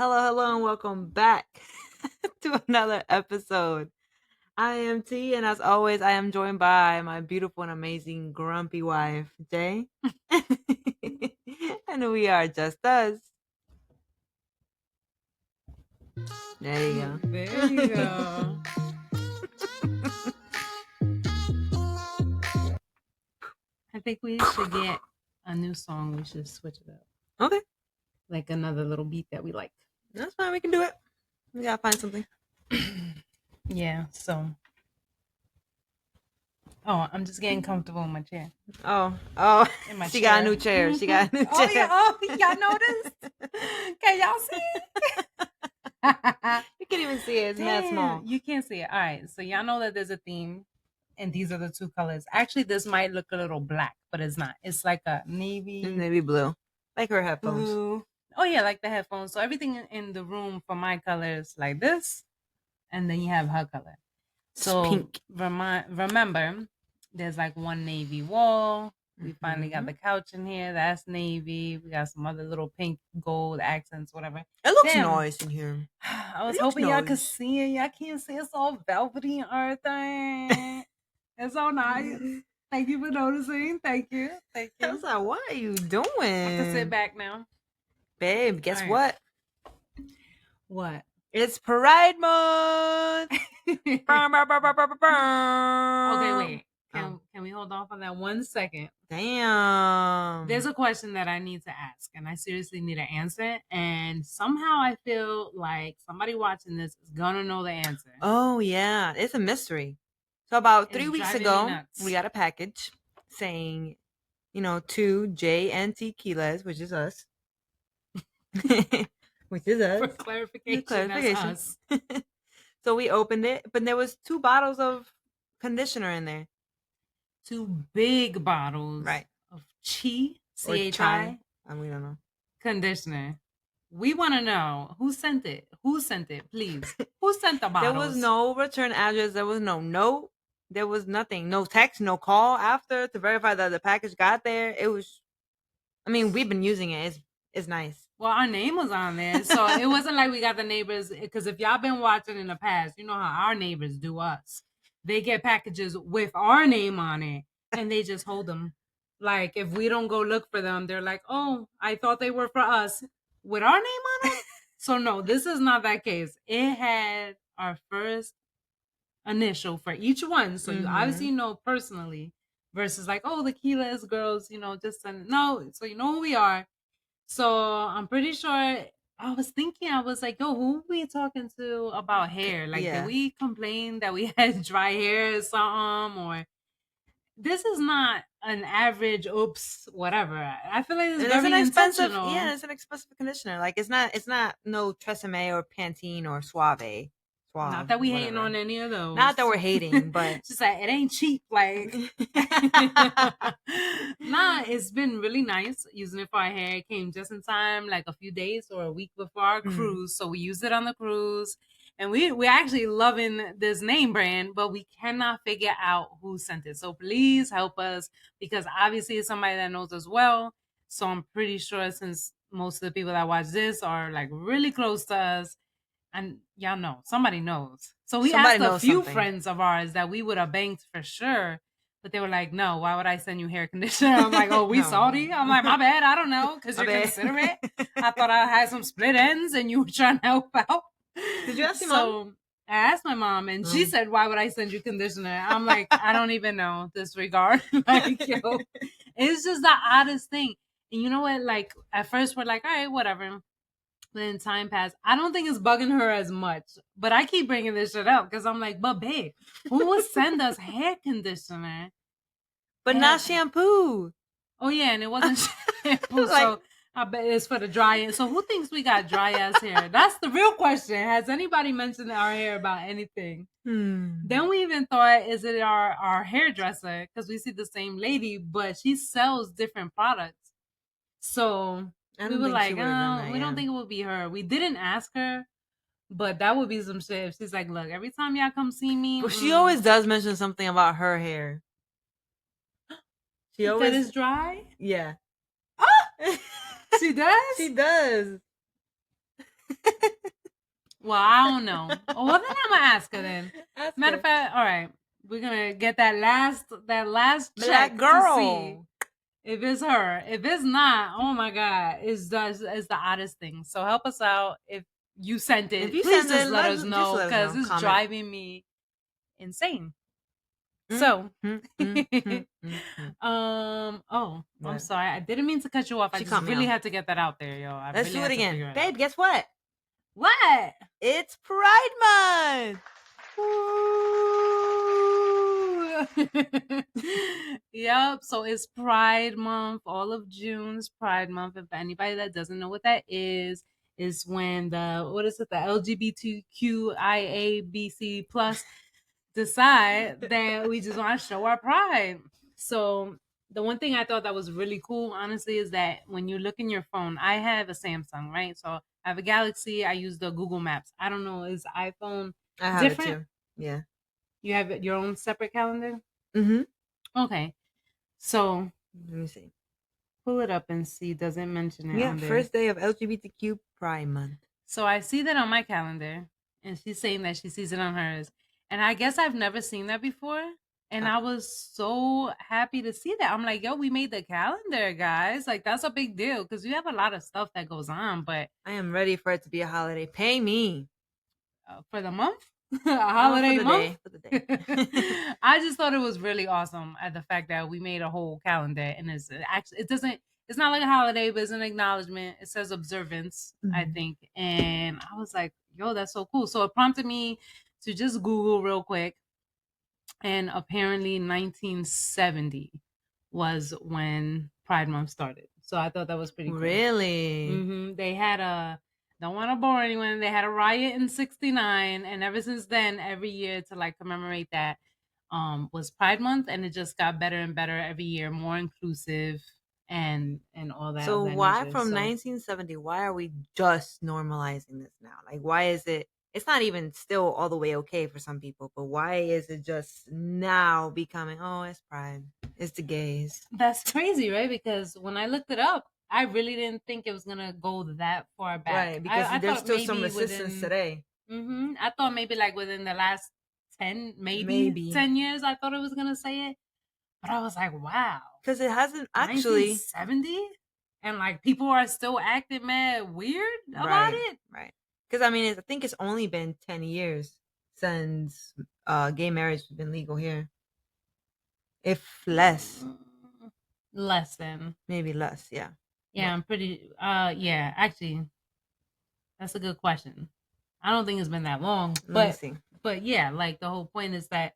Hello, and welcome back to another episode. I am T, and as always, I am joined by my beautiful and amazing grumpy wife, Jay. And we are just us. There you go. There you go. I think we should get a new song. We should switch it up. Okay, Like another little beat that we like. that's fine. We can do it. We gotta find something. Yeah, so. Oh, I'm just getting comfortable in my chair. Oh, In my she chair. got a new chair. She got a new chair. Y'all noticed? Can y'all see? You can't even see it. It's mad small. You can't see it. All right, so y'all know that there's a theme, and these are the two colors. Actually, this might look a little black, but it's not. It's like a Navy blue, like her headphones. blue. Oh yeah, like the headphones. So everything in the room for my color is like this, and then you have her color. So Pink. remember, there's like one navy wall. We finally got the couch in here. That's navy. We got some other little pink, gold accents, whatever. It looks nice in here. I was hoping y'all could see it. Y'all can't see. It's all velvety and everything. It's so nice. Thank you for noticing. Thank you. I was like, what are you doing? I can sit back now. Babe, guess All what? What? It's Pride Month. Okay, wait. Can we hold off on that 1 second? Damn. There's a question that I need to ask, and I seriously need an answer. And somehow I feel like somebody watching this is gonna know the answer. Oh yeah, it's a mystery. So about 3 It's weeks driving me ago, nuts. we got a package saying, to JNT Keyless, which is us. Which is us. For clarification, that's us. So we opened it, but there was 2 bottles of conditioner in there. 2 big bottles, Right, of CHI, or CHI, chai. We don't know. conditioner. We want to know who sent it. Who sent it, please? Who sent the bottles? There was no return address. There was no note. There was nothing. No text, no call after to verify that the package got there. It was, we've been using it. It's nice. Well, our name was on there, so it wasn't like we got the neighbors. Because if y'all been watching in the past, you know how our neighbors do us. They get packages with our name on it, and they just hold them. Like if we don't go look for them, they're like, "Oh, I thought they were for us with our name on it." So no, this is not that case. It had our first initial for each one, so you obviously know personally. Versus like, oh, the Keyless girls, just send no. So you know who we are. So I'm pretty sure I was like, yo, who we talking to about hair? Like, Yeah. did we complain that we had dry hair or something? Or this is not an average oops, whatever. I feel like it's very an expensive, intentional. yeah, it's an expensive conditioner. Like it's not no Tresemme or Pantene or Suave. Not that we hating on any of those. Not that we're hating, but just like it ain't cheap. Like, nah, it's been really nice using it for our hair. It came just in time, like a few days or a week before our cruise. So we used it on the cruise, and we're actually loving this name brand, but we cannot figure out who sent it. So please help us, because obviously it's somebody that knows us well. So I'm pretty sure, since most of the people that watch this are like really close to us, and y'all know, somebody knows. So we asked a few friends of ours that we would have banked for sure, but they were like, no, why would I send you hair conditioner? I'm like, oh, we salty? I'm like, my bad, I don't know, because you're considerate. I thought I had some split ends and you were trying to help out. Did you ask your mom? I asked my mom, and she said, why would I send you conditioner? I'm like, I don't even know, disregard. Like, yo, it's just the oddest thing. And you know what? Like, at first we're like, all right, whatever. Then time passed. I don't think it's bugging her as much, but I keep bringing this shit up because I'm like, but babe, who would send us hair conditioner? But not shampoo. Oh yeah, and it wasn't shampoo, so I bet it's for the dry. So who thinks we got dry ass hair? That's the real question. Has anybody mentioned our hair about anything? Then we even thought, is it our hairdresser? Because we see the same lady, but she sells different products. So we were like, we don't think it would be her. We didn't ask her, but that would be some shit. If she's like, look, every time y'all come see me. Well, she always does mention something about her hair. She always said it's dry? Yeah. She does? She does. Well, I don't know. Well, then I'm gonna ask her then. Ask Matter of her. fact, all right, we're gonna get that last Black check to see girl. if it's her. If it's not, oh my god, it's the oddest thing. So help us out. If you sent If it, you please send just it, let us just know let us because know. it's Comment. driving me insane. Mm, So, mm. oh, I'm What? sorry. I didn't mean to cut you off. I She just caught me really off. had to get that out there, yo. I Let's really do it had to figure again. it out. Babe, guess what? What? It's Pride Month. Ooh. Yep. So it's Pride Month. All of June's Pride Month. If anybody that doesn't know what that is when the what is it? The LGBTQIABC plus decide that we just want to show our pride. So the one thing I thought that was really cool, honestly, is that when you look in your phone, I have a Samsung, right? So I have a Galaxy. I use the Google Maps. I don't know, is iPhone I have it different? too. Yeah. You have your own separate calendar? Mm-hmm. Okay. So Let me see. pull it up and see. Does it mention it Yeah, on there? first day of LGBTQ Pride Month. So I see that on my calendar, and she's saying that she sees it on hers. And I guess I've never seen that before. And I was so happy to see that. I'm like, yo, we made the calendar, guys. Like, that's a big deal because you have a lot of stuff that goes on. But I am ready for it to be a holiday. Pay me. for the month, a holiday for the month. day. For the day. I just thought it was really awesome at the fact that we made a whole calendar, and it's actually it doesn't. It's not like a holiday, but it's an acknowledgement. It says observance, I Mhm. think, and I was like, "Yo, that's so cool." So it prompted me to just Google real quick, and apparently 1970 was when Pride Month started. So I thought that was pretty cool. Really? They had a don't want to bore anyone. They had a riot in '69, and ever since then, every year to like commemorate that, was Pride Month, and it just got better and better every year, more inclusive and all that. So of that why nature. from So 1970? Why are we just normalizing this now? Like, why is it? It's not even still all the way okay for some people, but why is it just now becoming? Oh, it's Pride. It's the gays. that's crazy, right? Because when I looked it up, I really didn't think it was gonna go that far back. Right, because I there's thought still some maybe resistance within today. I thought maybe like within the last 10, maybe Maybe 10 years, I thought it was gonna say it. But I was like, wow, because it hasn't actually. 1970? And like people are still acting mad weird about Right, it? right. Because I mean, I think it's only been 10 years since gay marriage has been legal here. If less, Less than. maybe less. Yeah. Yeah, I'm pretty yeah, actually, that's a good question. I don't think it's been that long. Let me see. But yeah, like the whole point is that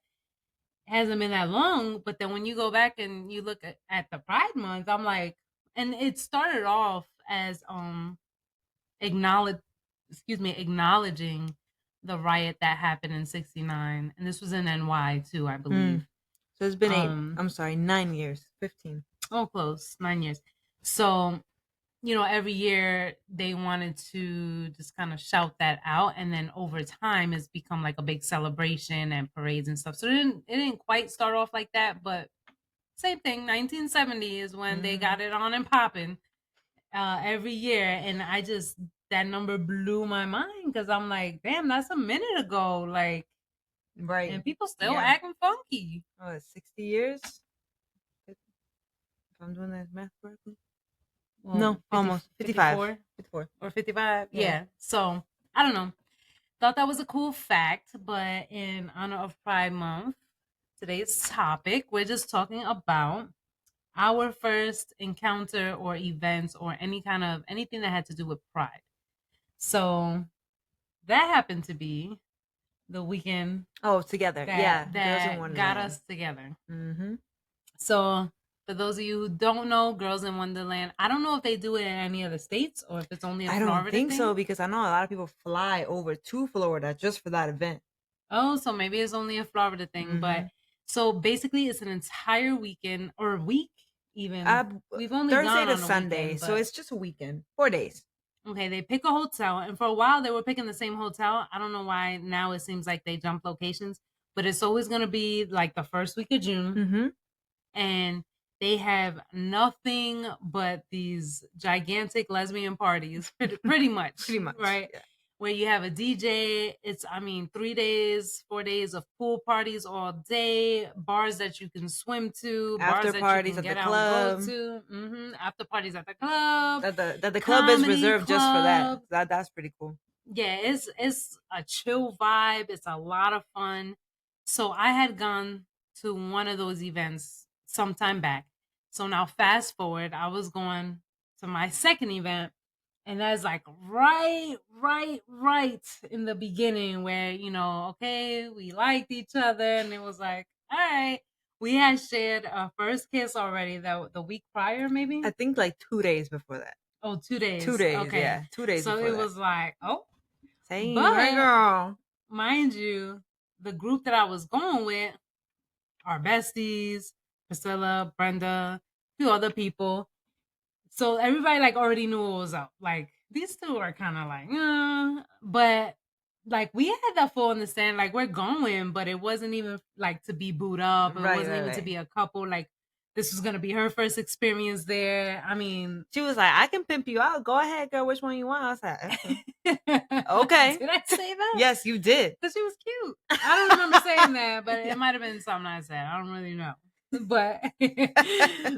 it hasn't been that long, but then when you go back and you look at the Pride Month, I'm like, and it started off as acknowledge acknowledging the riot that happened in '69, and this was in NY too, I believe. So it's been Um, I'm sorry, 9 years, 15. oh, close 9 years. So every year they wanted to just kind of shout that out, and then over time it's become like a big celebration and parades and stuff. So it didn't quite start off like that, but same thing. 1970 is when they got it on and popping every year, and that number blew my mind because I'm like, damn, that's a minute ago, like, Right. and people still acting funky. Oh, it's 60 years. If I'm doing that math correctly. Well, No, almost 55. 54. or 55. Yeah. Yeah. So I don't know. Thought that was a cool fact, but in honor of Pride Month, today's topic, we're just talking about our first encounter or events or anything that had to do with pride. So that happened to be the weekend. Oh, together. That Girls in got Wonderland. us together. Mm-hmm. So for those of you who don't know, Girls in Wonderland, I don't know if they do it in any other states or if it's only a I Florida don't think thing. so because I know a lot of people fly over to Florida just for that event. Oh, so maybe it's only a Florida thing. But so basically, it's an entire weekend or week even. We've only Thursday gone to on a Sunday, weekend, so it's just a weekend, 4 days. Okay, they pick a hotel, and for a while they were picking the same hotel. I don't know why now it seems like they jump locations, but it's always going to be like the first week of June, Mm-hmm. and they have nothing but these gigantic lesbian parties, pretty much, Pretty much, right? yeah. where you have a DJ. It's, 3 days, 4 days of pool parties all day, bars that you can swim to, bars After that you parties can at the get out and go club. to. After parties at the club, That the club is comedy reserved just for that. club. That's pretty cool. Yeah, it's a chill vibe. It's a lot of fun. So I had gone to one of those events sometime back. So now fast forward, I was going to my second event, and that's like right in the beginning where, okay, we liked each other, and it was like, all right. We had shared a first kiss already the week prior, maybe. I think like 2 days before that. Oh, 2 days. 2 days, Okay. yeah. 2 days So before it that. was like, oh, Same, right, but girl? mind you, the group that I was going with are besties, Priscilla, Brenda, a few other people. So everybody like already knew what was up. Like these two are kind of like, but like we had that full understand, like we're going, but it wasn't even like to be booed up. It Right, wasn't right, even to right. be a couple. Like this was gonna be her first experience there. I mean, She was like, I can pimp you out. Go ahead, girl. Which one you want? I was like, okay. Did I say that? Yes, you did. Because she was cute. I don't remember saying that, but it might have been something I said. I don't really know. But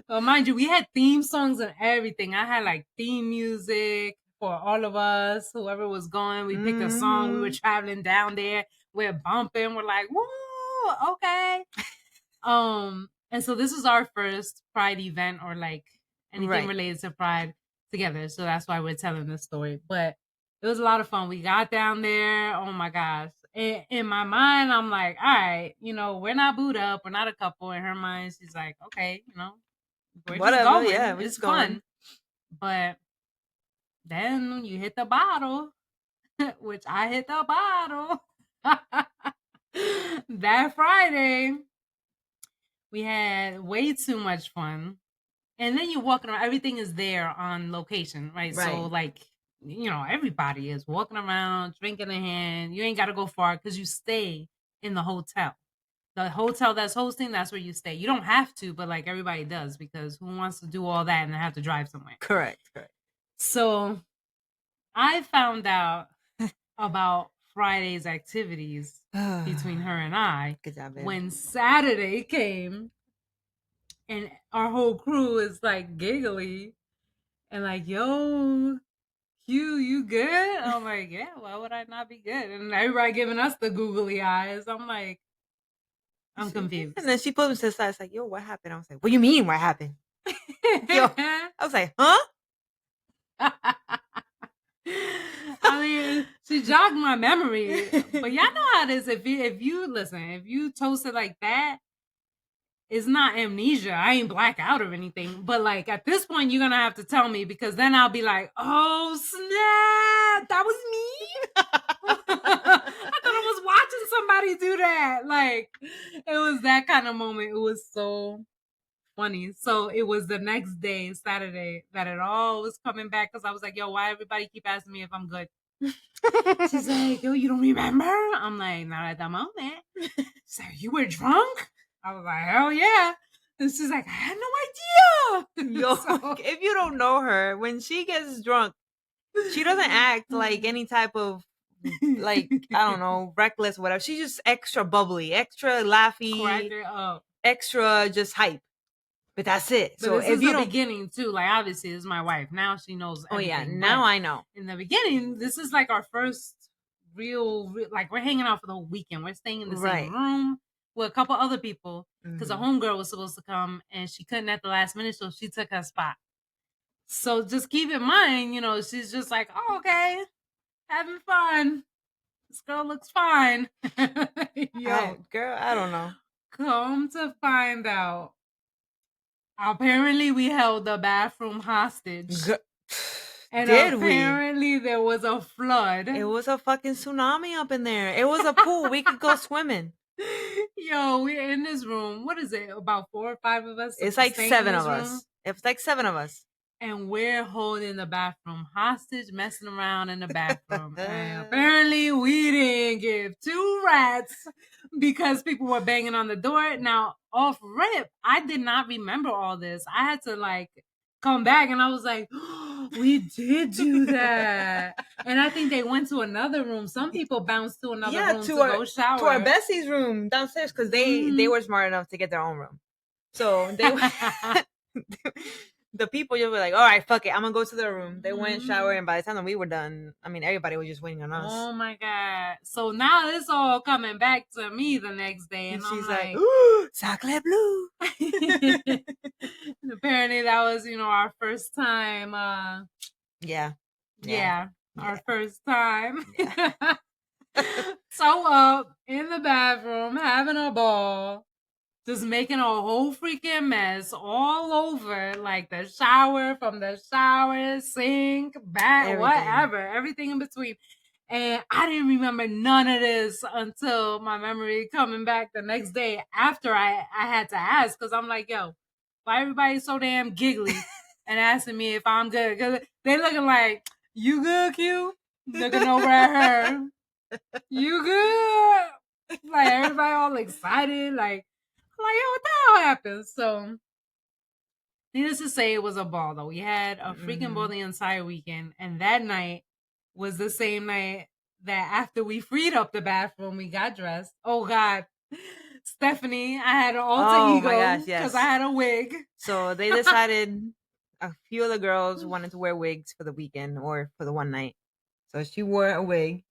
well, mind you, we had theme songs and everything. I had like theme music for all of us, whoever was going. We picked a song. We were traveling down there. We're bumping. We're like, woo, okay. And so this is our first Pride event or like anything Right. related to Pride together. So that's why we're telling this story. But it was a lot of fun. We got down there. Oh my gosh. In my mind, I'm like, all right, we're not booed up. We're not a couple. In her mind, she's like, okay, we're just Whatever. Yeah, going. we're It's just going. fun. But then you hit the bottle, which I hit the bottle. That Friday, we had way too much fun. And then you're walking around, everything is there on location, right? So, Right. like, everybody is walking around, drinking in hand. You ain't got to go far because you stay in the hotel. The hotel that's hosting, that's where you stay. You don't have to, but like everybody does because who wants to do all that and then have to drive somewhere? Correct. Correct. So, I found out about Friday's activities between her and I Good job, babe. when Saturday came, and our whole crew is like giggly and like, yo, Hugh, you good? I'm like, yeah, why would I not be good? And everybody giving us the googly eyes. I'm like, I'm confused. And then she put him to the side. It's like, yo, what happened? I was like, what do you mean, what happened? Yo, I was like, huh? I mean, she jogged my memory, but y'all know how it is. If you toast it like that, it's not amnesia. I ain't black out or anything. But like at this point, you're gonna have to tell me because then I'll be like, oh snap, that was me. I thought I was watching somebody do that. Like it was that kind of moment. It was so funny. So it was the next day, Saturday, that it all was coming back because I was like, yo, why everybody keep asking me if I'm good? She's like, yo, you don't remember? I'm like, not at that moment. She's like, you were drunk? I was like, hell yeah. And she's like, I had no idea. Yo, So- if you don't know her, when she gets drunk, she doesn't act like any type of like I don't know, reckless, whatever. She's just extra bubbly, extra laughy, Crack her up. extra just hype. But that's it. But So this if is you the don't, beginning too. Like obviously, this is my wife. Now she knows oh yeah, everything. now But I know. in the beginning, this is like our first real like we're hanging out for the whole weekend. We're staying in the Right. same room with a couple other people because a Mhm. homegirl was supposed to come and she couldn't at the last minute, so she took her spot. So just keep in mind, she's just like, oh, okay, having fun. This girl looks fine. Yo, Girl, I don't know. come to find out, apparently we held the bathroom hostage. And Did apparently there was a flood. It was a fucking tsunami up in there. It was a pool. We could go swimming. Yo, we're in this room. What is it? About 4 or 5 of us? It's like staying in 7 this of room? us. It's like 7 of us. And we're holding the bathroom hostage, messing around in the bathroom. And apparently we didn't give 2 rats because people were banging on the door. Now, off rip, I did not remember all this. I had to like come back, and I was like, we did do that. And I think they went to another room. Some people bounced to another room to go shower. To our bestie's room downstairs because they were smart enough to get their own room. So they the people you were like, all right, fuck it, I'm gonna go to their room. They went shower, and by the time that we were done, I mean, everybody was just waiting on us. Oh my god! So now it's all coming back to me the next day, and she's I'm like, ooh, sacre bleu. Apparently, that was our first time. Yeah. Our first time. Yeah. So in the bathroom having a ball, just making a whole freaking mess all over, like the shower, from the shower, sink, bath, whatever, everything in between. And I didn't remember none of this until my memory coming back the next day after I had to ask, because I'm like, yo, why everybody so damn giggly and asking me if I'm good? Because they looking like, you good, Q? Looking over at her. You good? Like everybody all excited, like, yo, what the hell happened? So, needless to say, it was a ball, though. We had a freaking ball the entire weekend. And that night was the same night that after we freed up the bathroom, we got dressed. Oh, God. Stephanie, I had an alter ego. My gosh, yes. Because I had a wig. So they decided a few of the girls wanted to wear wigs for the weekend or for the one night. So she wore a wig.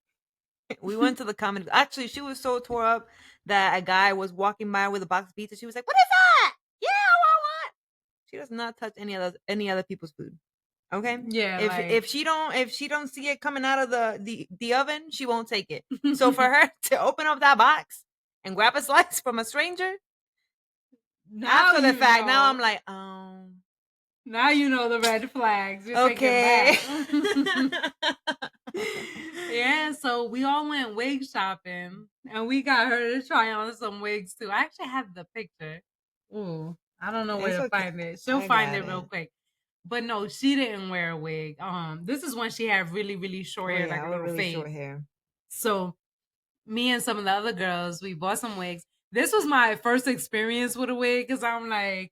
We went to the comedy. Actually, she was so tore up that a guy was walking by with a box of pizza. She was like, "What is that? Yeah, what? She does not touch any other people's food. Okay. Yeah. If she don't see it coming out of the oven, she won't take it. So for her to open up that box and grab a slice from a stranger, after the fact, now I'm like, now you know the red flags. You're okay. Yeah, so we all went wig shopping, and we got her to try on some wigs too. I actually have the picture. Ooh, I don't know where to find it. She'll find it real quick. But no, she didn't wear a wig. This is when she had really, really short hair, like a little fade. Short hair. So me and some of the other girls, we bought some wigs. This was my first experience with a wig, because I'm like,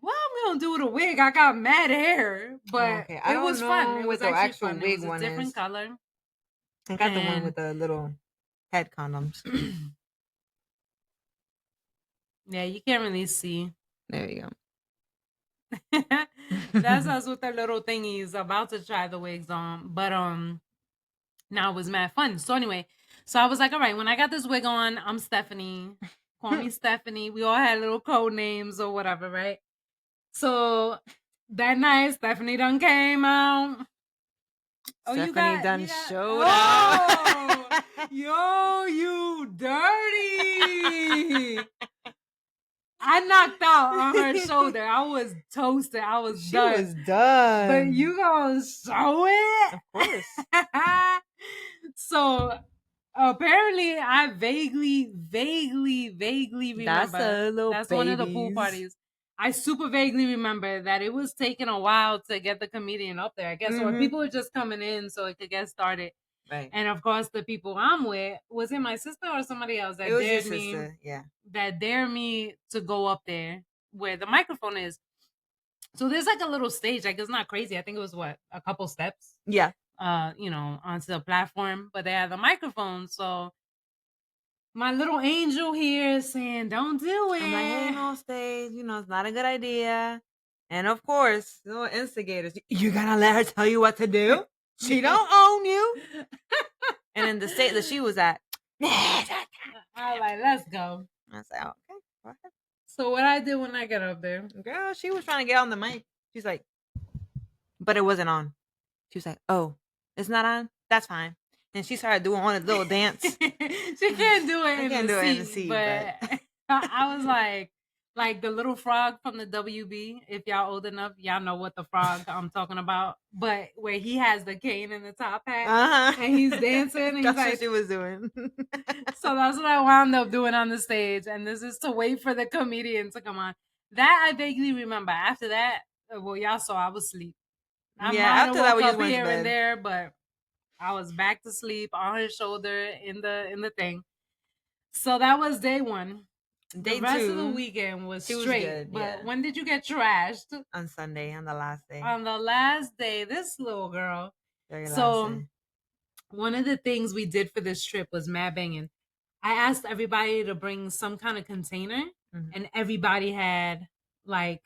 what am I gonna do with a wig? I got mad hair, but it was fun. It was actually fun. It was a different color. I got the one with the little head condoms. Yeah, you can't really see. There you go. That's us with the little thingies. About to try the wigs on, but now it was mad fun. So anyway, so I was like, all right, when I got this wig on, I'm Stephanie. Call me Stephanie. We all had little code names or whatever, right? So that night, Stephanie done came out. Stephanie done showed up. Yo, you dirty. I knocked out on her shoulder. I was toasted. I was done. She was done. But you gonna show it? Of course. So apparently I vaguely remember. That's one of the pool parties. I super vaguely remember that it was taking a while to get the comedian up there, I guess, or people were just coming in so it could get started. Right. And of course, the people I'm with, was it my sister or somebody else that dared me? Yeah. That dared me to go up there where the microphone is. So there's like a little stage, like it's not crazy. I think it was a couple steps. Yeah. Onto the platform, but they had the microphone. So my little angel here is saying, don't do it. I'm like, hey, no stage, it's not a good idea. And of course, little instigators, you're gonna let her tell you what to do? She don't own you. And in the state that she was at, I was like, let's go. I said, okay, go ahead. So what I did when I got up there, girl, she was trying to get on the mic. She's like, but it wasn't on. She was like, oh, it's not on? That's fine. And she started doing one of the little dance. She can't do it in the seat, but I was like the little frog from the WB. If y'all old enough, y'all know what the frog I'm talking about. But where he has the cane and the top hat, and he's dancing, and that's he's what she was doing. So that's what I wound up doing on the stage, and this is to wait for the comedian to come on. That I vaguely remember. After that, well, y'all saw I was asleep. I might have woke up here and there, but I was back to sleep on his shoulder in the thing. So that was day one. The Day rest of the 2, weekend was she was straight. good, But yeah. when did you get trashed? On Sunday, on the last day. On the last day, this little girl. Very last So day. one of the things we did for this trip was mad banging. I asked everybody to bring some kind of container, and everybody had like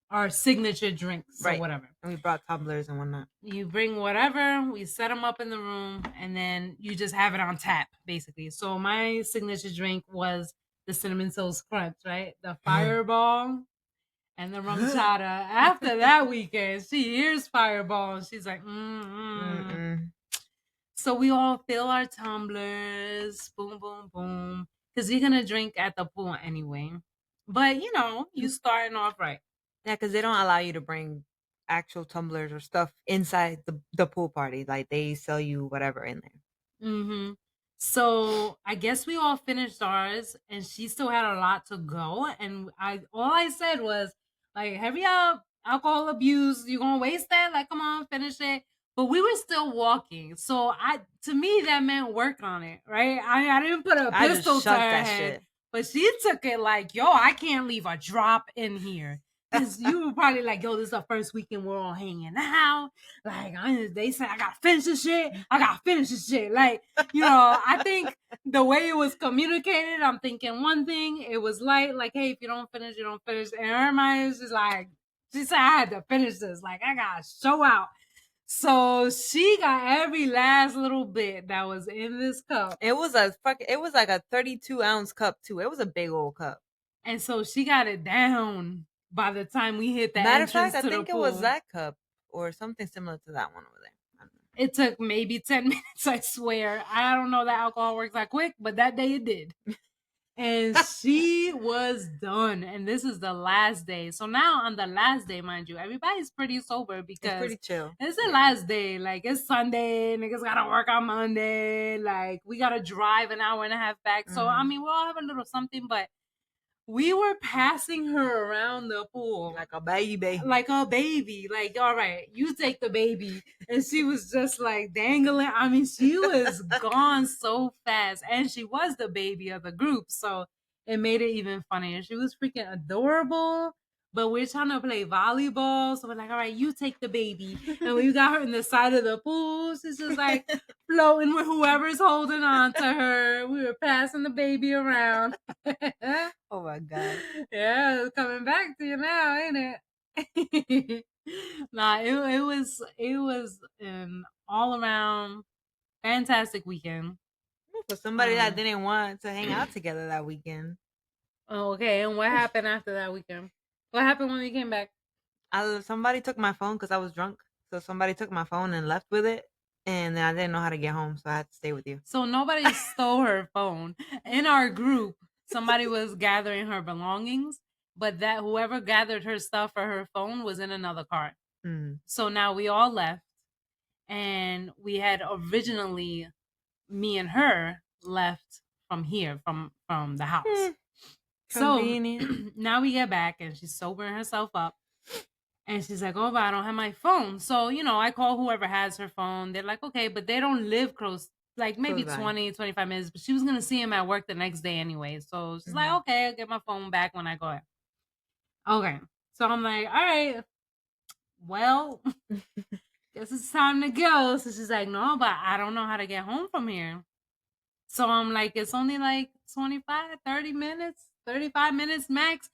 our signature drinks or Right. whatever. And we brought tumblers and whatnot. You bring whatever, we set them up in the room, and then you just have it on tap, basically. So my signature drink was the cinnamon toast crunch, right? The fireball and the rum chata. After that weekend, she hears fireball and she's like, So we all fill our tumblers, boom, boom, boom, because you're gonna drink at the pool anyway. But you starting off right. Yeah, because they don't allow you to bring actual tumblers or stuff inside the pool party. Like they sell you whatever in there. Mm-hmm. So I guess we all finished ours, and she still had a lot to go. And all I said was like, "Hurry up, alcohol abuse. You gonna waste that? Like, come on, finish it." But we were still walking, so to me that meant work on it, right? I didn't put a I just pistol to her shoved that head, shit. but she took it like, "Yo, I can't leave a drop in here." Because you were probably like, "Yo, this is the first weekend we're all hanging out. Like, they said I gotta finish this shit. I gotta finish this shit." Like, I think the way it was communicated, I'm thinking one thing. It was light, like, "Hey, if you don't finish, you don't finish." And her mind is just like, she said I had to finish this. Like, I gotta show out. So she got every last little bit that was in this cup. It was like a 32-ounce cup too. It was a big old cup. And so she got it down by the time we hit the Matter of entrance fact, to I the think it pool. was that cup or something similar to that one over there. It took maybe 10 minutes, I swear. I don't know that alcohol works that quick, but that day it did. And she was done. And this is the last day. So now on the last day, mind you, everybody's pretty sober because it's pretty chill. It's the last day. Like, it's Sunday. Niggas gotta work on Monday. Like, we gotta drive an hour and a half back. So, I mean, we'll all have a little something, but we were passing her around the pool like a baby. Like, all right, you take the baby. And she was just like dangling. I mean, she was gone so fast. And she was the baby of the group. So it made it even funnier. She was freaking adorable. But we're trying to play volleyball. So we're like, all right, you take the baby. And we got her in the side of the pool. She's just like floating with whoever's holding on to her. We were passing the baby around. Oh my God. Yeah, it's coming back to you now, ain't it? Nah, it was an all around fantastic weekend. For somebody that didn't want to hang out together that weekend. Okay, and what happened after that weekend? What happened when we came back? Somebody took my phone because I was drunk. So somebody took my phone and left with it. And then I didn't know how to get home, so I had to stay with you. So nobody stole her phone. In our group, somebody was gathering her belongings, but that whoever gathered her stuff or her phone was in another car. So now we all left, and we had originally, me and her left from here, from the house. So now we get back, and she's sobering herself up. And she's like, "Oh, but I don't have my phone." So, I call whoever has her phone. They're like, "Okay," but they don't live close, like maybe 20, 25 minutes. But she was going to see him at work the next day anyway. So she's like, "Okay, I'll get my phone back when I go out." Okay. So I'm like, "All right, well, guess it's time to go." So she's like, "No, but I don't know how to get home from here." So I'm like, "It's only like 25, 30 minutes, 35 minutes max.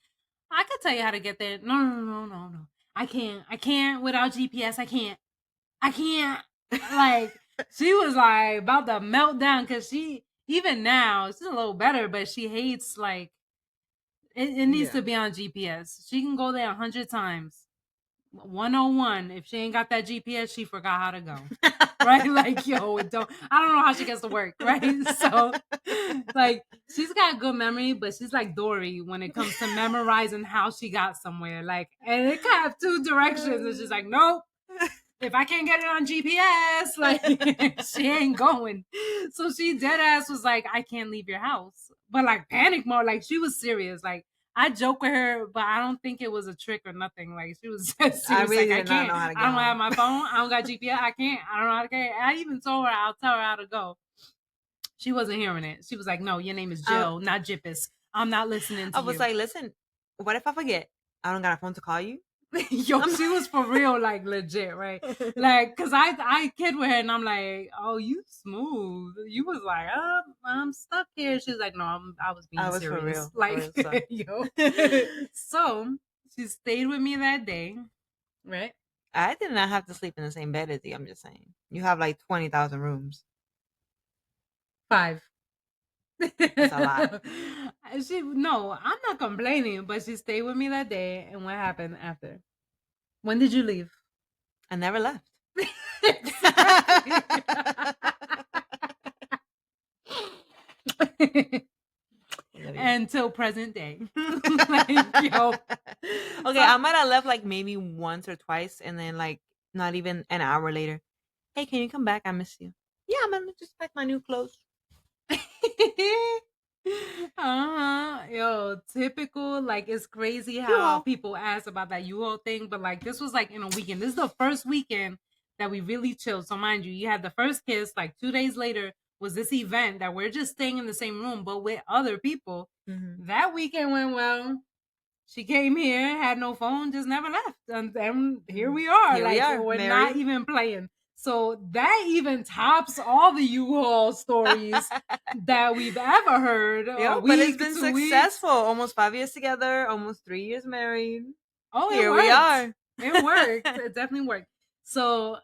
I could tell you how to get there." No. I can't without GPS. I can't. Like, she was like about to melt down because she, even now, she's a little better, but she hates, like, it needs to be on GPS. She can go there 100 times. 101. If she ain't got that GPS, she forgot how to go. Right? Like, yo, I don't know how she gets to work, right? So, like, she's got good memory, but she's like Dory when it comes to memorizing how she got somewhere. Like, and it could have two directions, and she's like, "Nope. If I can't get it on GPS, like, she ain't going." So she dead ass was like, "I can't leave your house." But like panic mode, like she was serious. Like, I joke with her, but I don't think it was a trick or nothing. Like, she was serious. I really like, did not know how to get I don't home. have my phone. I don't got GPS. I can't. I don't know how to get it. I even told her I'll tell her how to go. She wasn't hearing it. She was like, "No, your name is Jill, not Jippus. I'm not listening I to was you. like, listen, what if I forget? I don't got a phone to call you. Yo, she was for real, like legit, right? Like, cause I kid with her and I'm like, oh, you smooth. You was like, I'm stuck here. She's like, no, I was I being was for serious. real, for Like, real. So. yo. So she stayed with me that day, right? I did not have to sleep in the same bed as you. I'm just saying. You have like 20,000 rooms. 5. That's a lot. No, I'm not complaining, but she stayed with me that day. And what happened after? When did you leave? I never left. Exactly. Until present day. Like, yo. Okay, I might have left like maybe once or twice, and then like not even an hour later. Hey, can you come back? I miss you. Yeah, I'm gonna just pack my new clothes. Yo, typical. Like, it's crazy how U-Haul. people ask about that U-Haul thing, but like this was like in a weekend. This is the first weekend that we really chilled. So mind you had the first kiss, like 2 days later was this event that we're just staying in the same room but with other people. That weekend went well. She came here, had no phone, just never left. And then here we are. Here we Like, are, we're not married. even playing. So that even tops all the U-Haul stories that we've ever heard. A Yeah, but it's week, been 2 weeks. successful. Almost 5 years together, almost 3 years married. Oh, it Here we worked. are. It worked. It definitely worked. So,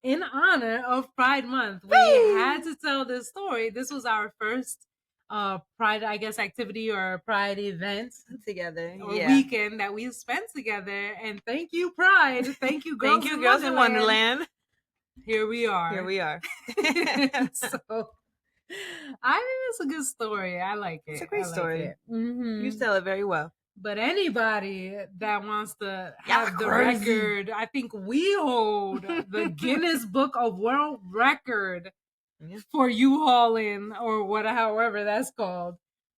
in honor of Pride Month, we had to tell this story. This was our first Pride, I guess, activity or Pride event Together. or Yeah. weekend that we spent together. And thank you, Pride. Thank you, Thank Girls you, in Girls in Wonderland. Wonderland. Here we are. Here we are. So, I think it's a good story. I like it. It's a great story. You tell it very well. But anybody that wants to Y'all have the crazy. record, I think we hold the Guinness Book of World Record for U-hauling or however that's called.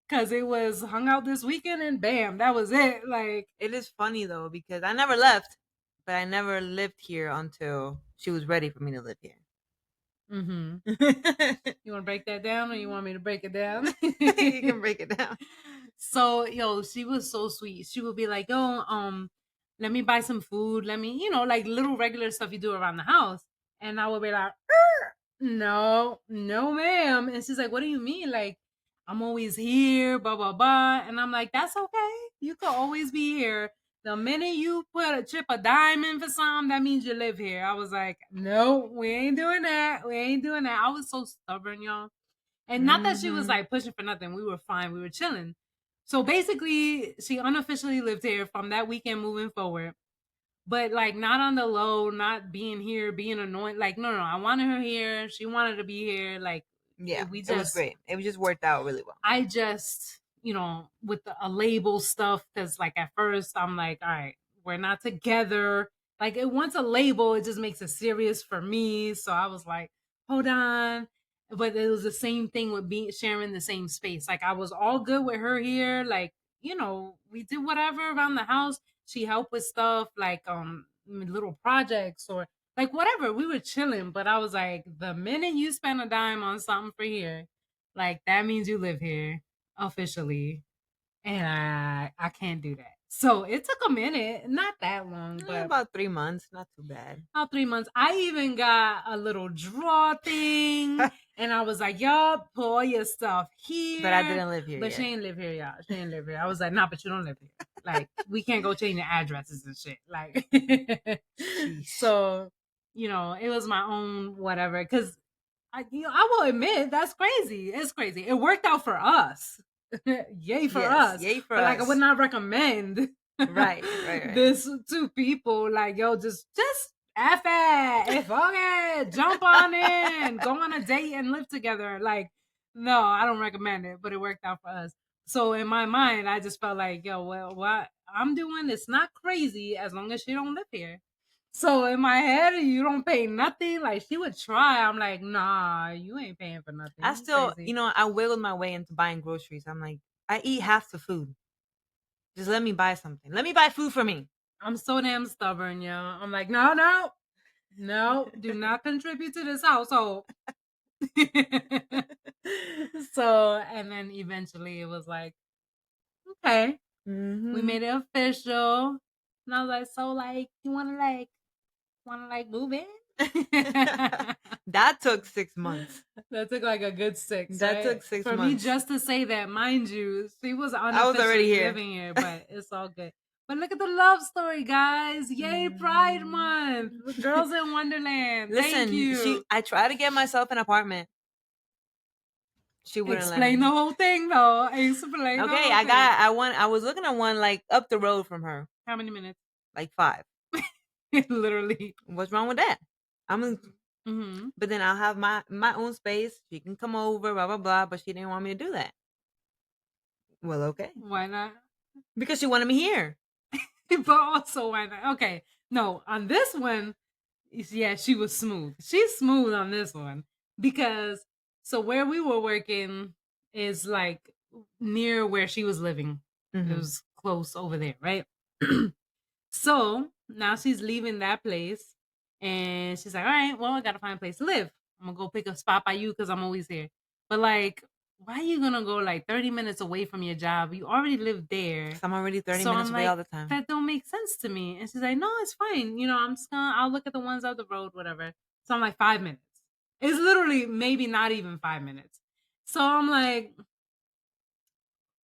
Cause it was hung out this weekend and bam, that was it. Like, It is funny though because I never left, but I never lived here until she was ready for me to live here. you want to break that down, or you want me to break it down? You can break it down. So, yo, she was so sweet. She would be like, yo, let me buy some food. Let me, like little regular stuff you do around the house. And I would be like, no, no, ma'am. And she's like, what do you mean? Like, I'm always here, blah, blah, blah. And I'm like, that's okay. You could always be here. The minute you chip a dime in for something, that means you live here. I was like, no, we ain't doing that. We ain't doing that. I was so stubborn, y'all. And not that she was like pushing for nothing. We were fine. We were chilling. So basically, she unofficially lived here from that weekend moving forward. But like not on the low, not being here, being annoying. Like, no, I wanted her here. She wanted to be here. Like, yeah, it was great. It just worked out really well. I just, with a label stuff, because like at first I'm like, all right, we're not together. Like, it once a label, it just makes it serious for me. So I was like, hold on. But it was the same thing with being sharing the same space. Like, I was all good with her here. Like, we did whatever around the house. She helped with stuff like little projects or like whatever. We were chilling, but I was like, the minute you spend a dime on something for here, like that means you live here officially, and I can't do that. So it took a minute, not that long, but about 3 months, not too bad. about 3 months. I even got a little draw thing, and I was like, "Yup, put all your stuff here." But I didn't live here But yet. she ain't live here, y'all. She ain't live here. I was like, "Nah, but you don't live here. Like, we can't go change the addresses and shit." Like, so it was my own whatever. Because I will admit that's crazy. It's crazy. It worked out for us. Yay for us. Yay for but us. like I would not recommend right. this to people. Like, yo, just F it. Fuck it. Jump on in. Go on a date and live together. Like, no, I don't recommend it, but it worked out for us. So in my mind, I just felt like, yo, well, what I'm doing is not crazy as long as she don't live here. So in my head, you don't pay nothing. Like, she would try. I'm like, nah, you ain't paying for nothing. I still, crazy. I wiggled my way into buying groceries. I'm like, I eat half the food. Just let me buy something. Let me buy food for me. I'm so damn stubborn, yo. I'm like, no, do not contribute to this household. So, and then eventually it was like, Okay. We Mm-hmm. made it official. And I was like, so like, you wanna move in? That took 6 months. That took like a good 6, That right? took 6 For me months. just to say that, mind you, she was I was already unofficially here. living here, but it's all good. But look at the love story, guys. Yay, Pride Month. Girls in Wonderland. Thank Listen, you. I tried to get myself an apartment. She wouldn't let Explain me. the whole thing though. Explain the Okay, whole thing. I was looking at one like up the road from her. How many minutes? Like 5. Literally. What's wrong with that? Mm-hmm. But then I'll have my own space. She can come over, blah blah blah. But she didn't want me to do that. Well, okay, Why not? because she wanted me here. But also, why not? Okay. No, on this one, yeah, she was smooth. She's smooth on this one because so where we were working is like near where she was living. It was close over there, right? So now she's leaving that place and she's like, all right, well, I gotta find a place to live. I'm gonna go pick a spot by you because I'm always here. But like, why are you gonna go like 30 minutes away from your job? You already live there. I'm already 30 So minutes I'm away like, all the time. that don't make sense to me. And she's like, no, it's fine. You know, I'll look at the ones up the road, whatever. So I'm like, 5 minutes. It's literally maybe not even 5 minutes. So I'm like,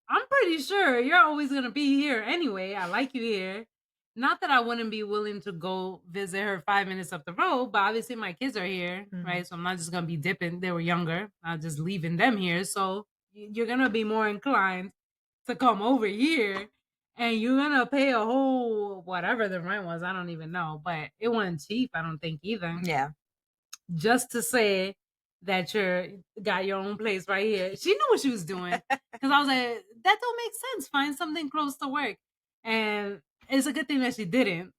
I'm pretty sure you're always gonna be here anyway. I like you here. Not that I wouldn't be willing to go visit her 5 minutes up the road, but obviously my kids are here, right? So I'm not just gonna be dipping. They were younger. I'm just leaving them here. So you're gonna be more inclined to come over here and you're gonna pay a whole whatever the rent was. I don't even know, but it wasn't cheap, I don't think either. Yeah. Just to say that you're got your own place right here. She knew what she was doing. Cause I was like, that don't make sense. Find something close to work. And it's a good thing that she didn't.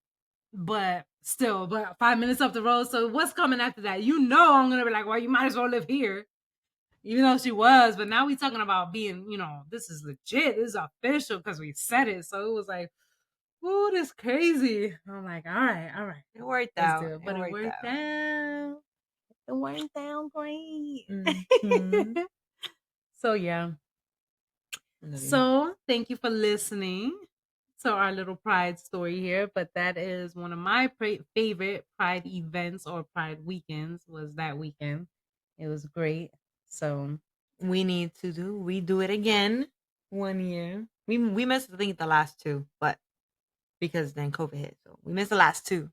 But still, but 5 minutes up the road. So what's coming after that? You know I'm gonna be like, well, you might as well live here. Even though she was, but now we talking about being, this is legit, this is official because we said it. So it was like, ooh, this crazy. I'm like, all right. It worked Let's out. do it. But it worked out. It went down great. So yeah. So thank you for listening to our little Pride story here. But that is one of my favorite Pride events or Pride weekends. Was that weekend? It was great. So we need to redo it again 1 year. We missed I think the last 2, but because then COVID hit, so we missed the last 2.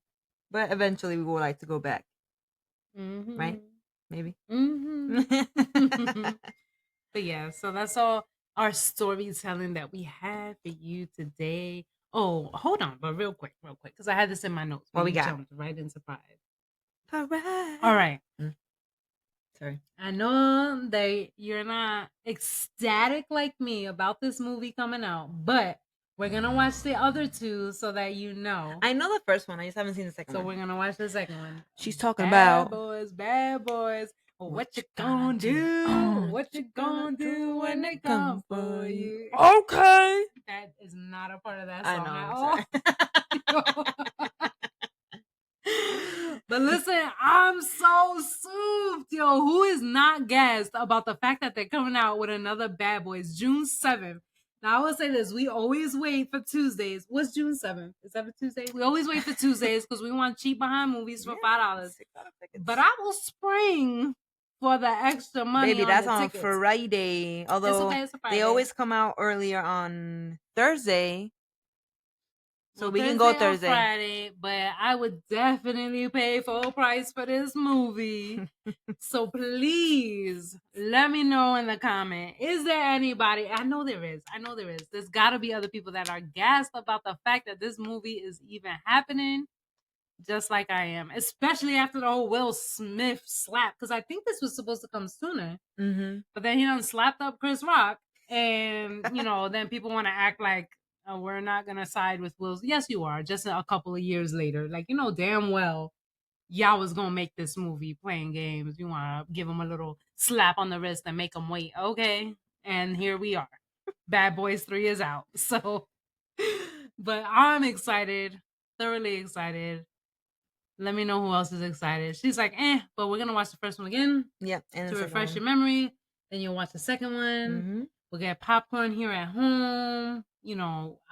But eventually we would like to go back. Right? Maybe. But yeah, so that's all our storytelling that we have for you today. Oh, hold on, but real quick, because I had this in my notes. What we got? Jumped right into Pride. Pride. All right. Sorry. I know that you're not ecstatic like me about this movie coming out, but we're gonna watch the other 2 so that you know. I know the first one. I just haven't seen the second one. So we're gonna watch the second one. She's talking Bad about boys, bad boys. What you gonna do? What you gonna do when they come for you? Okay. That is not a part of that I song know. at all. But listen, I'm so souped, yo. Who is not gassed about the fact that they're coming out with another Bad Boys June 7th? Now I will say this: we always wait for Tuesdays. What's June 7th? Is that a Tuesday? We always wait for Tuesdays because we want cheap behind movies for $5. But I will spring for the extra money. Baby, that's on Friday. Although it's a Friday. They always come out earlier on Thursday. So we can Thursday go Thursday. Or Friday, but I would definitely pay full price for this movie. So please let me know in the comment. Is there anybody? I know there is. There's got to be other people that are gassed about the fact that this movie is even happening, just like I am, especially after the whole Will Smith slap. Because I think this was supposed to come sooner, but then he done slapped up Chris Rock, and then people want to act like we're not gonna side with Will. Yes, you are. Just a couple of years later, like damn well y'all was gonna make this movie playing games. You want to give him a little slap on the wrist and make him wait, okay? And here we are. Bad Boys 3 is out. So, but I'm excited, thoroughly excited. Let me know who else is excited. She's like, but we're gonna watch the first one again. Yep, and to refresh your memory. Then you'll watch the second one. We'll get popcorn here at home.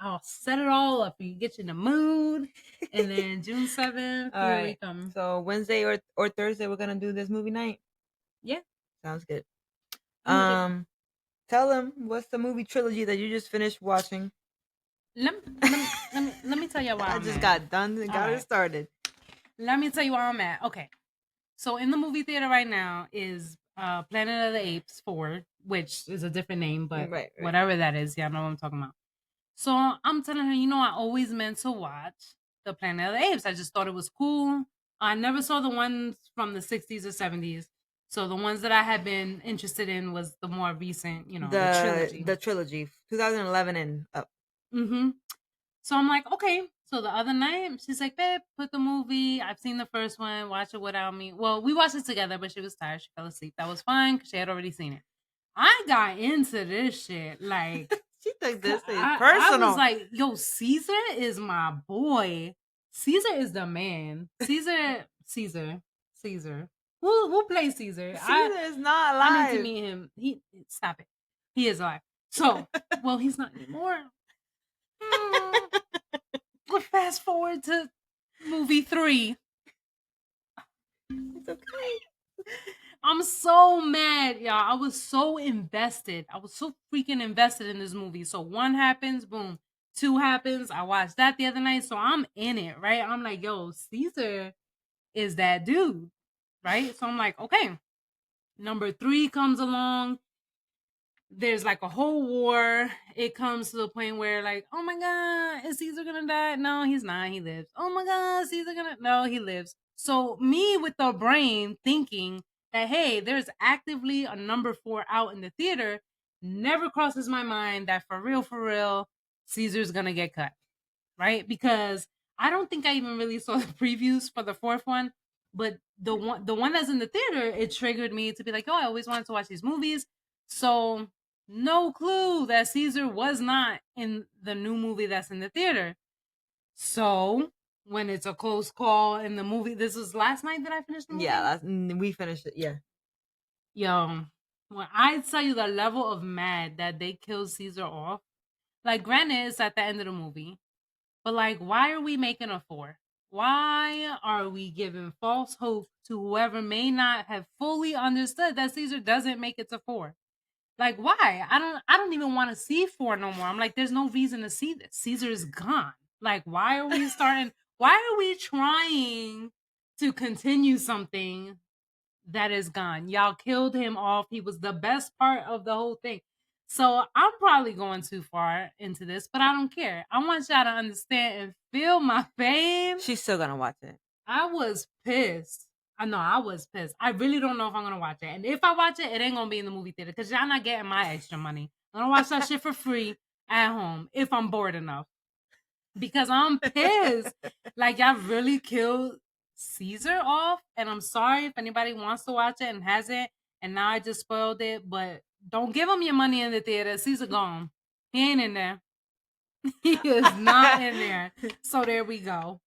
I'll set it all up for you, get you in the mood. And then June 7th, All here we right. come. So Wednesday or Thursday, we're gonna do this movie night. Yeah. Sounds good. I'm with it. Tell them what's the movie trilogy that you just finished watching. Let me tell you why I I'm just at. got done and got it Alright. started. Let me tell you where I'm at. Okay. So in the movie theater right now is Planet of the Apes 4, which is a different name, but Right. whatever that is, y'all know what I'm talking about. So I'm telling her, I always meant to watch the Planet of the Apes. I just thought it was cool. I never saw the ones from the 60s or 70s. So the ones that I had been interested in was the more recent, the trilogy. The trilogy, 2011 and up. Mm-hmm. So I'm like, okay. So the other night, she's like, babe, put the movie. I've seen the first one. Watch it without me. Well, we watched it together, but she was tired. She fell asleep. That was fine because she had already seen it. I got into this shit. Like, She took this thing I personal. was like, yo, Caesar is my boy. Caesar is the man. Caesar. Who plays Caesar? Caesar is not alive. I need to meet him. Stop it. He is alive. So, well, he's not anymore. We'll fast forward to movie 3. It's okay. I'm so mad, y'all. I was so invested. I was so freaking invested in this movie. So 1 happens, boom. 2 happens. I watched that the other night. So I'm in it, right? I'm like, yo, Caesar is that dude, right? So I'm like, okay. Number 3 comes along. There's like a whole war. It comes to the point where, like, oh my God, is Caesar gonna die? No, he's not. He lives. Oh my God, Caesar gonna? No, he lives. So me with the brain thinking that, hey, there's actively a number 4 out in the theater, never crosses my mind that for real, Caesar's gonna get cut, right? Because I don't think I even really saw the previews for the 4th one, but the one that's in the theater, it triggered me to be like, oh, I always wanted to watch these movies. So no clue that Caesar was not in the new movie that's in the theater. So when it's a close call in the movie, this was last night that I finished the movie. Yeah, we finished it. Yeah. Yo, when I tell you the level of mad that they killed Caesar off, like, granted, it's at the end of the movie, but like, why are we making a 4? Why are we giving false hope to whoever may not have fully understood that Caesar doesn't make it to 4? Like, why? I don't even want to see 4 no more. I'm like, there's no reason to see this. Caesar is gone. Like, why are we starting? Why are we trying to continue something that is gone? Y'all killed him off. He was the best part of the whole thing. So I'm probably going too far into this, but I don't care. I want y'all to understand and feel my pain. She's still gonna watch it. I was pissed. I know I was pissed. I really don't know if I'm gonna watch it. And if I watch it, it ain't gonna be in the movie theater because y'all not getting my extra money. I'm gonna watch that shit for free at home if I'm bored enough. Because I'm pissed. Like, y'all really killed Caesar off. And I'm sorry if anybody wants to watch it and hasn't. And now I just spoiled it. But don't give him your money in the theater. Caesar gone. He ain't in there. He is not in there. So there we go.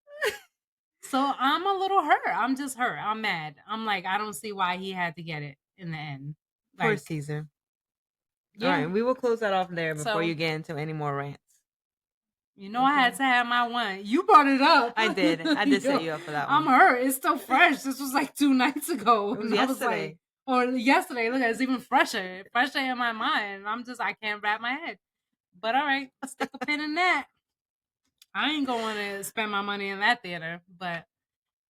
So I'm a little hurt. I'm just hurt. I'm mad. I'm like, I don't see why he had to get it in the end. Poor Like, Caesar. yeah. All right, we will close that off there before So, you get into any more rants. I had to have my one. You brought it up. I did. I did set you up for that one. I'm hurt. It's still fresh. This was like 2 nights ago. It was I yesterday. or yesterday. Look, it's even fresher. Fresher in my mind. I can't wrap my head. But all right, stick a pin in that. I ain't going to spend my money in that theater. But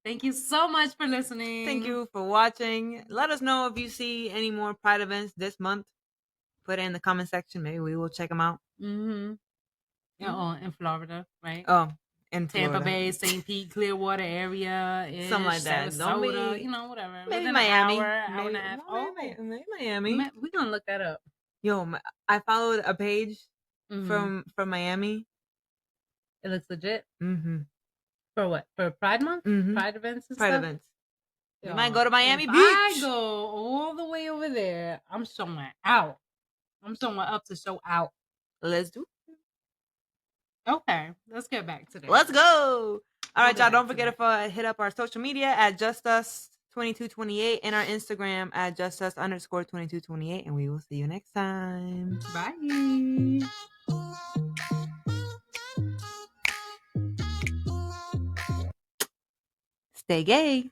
thank you so much for listening. Thank you for watching. Let us know if you see any more Pride events this month. Put it in the comment section. Maybe we will check them out. Mm-hmm. In Florida, right? Oh, in Florida. Tampa Bay, St. Pete, Clearwater area, something like that. Sarasota, whatever. Maybe within Miami. An hour and a half. Maybe Miami. We're gonna look that up. Yo, I followed a page from Miami. It looks legit. Mm-hmm. For what? For Pride Month? Mm-hmm. Pride events and Pride stuff? events. You might go to Miami if Beach. I go all the way over there, I'm showing out. I'm showing up to show out. Let's do it. Okay, let's get back to that. Let's go. All right, y'all. Don't forget to hit up our social media at JusTus2228 and our Instagram at JusTus_2228. And we will see you next time. Bye. Stay gay.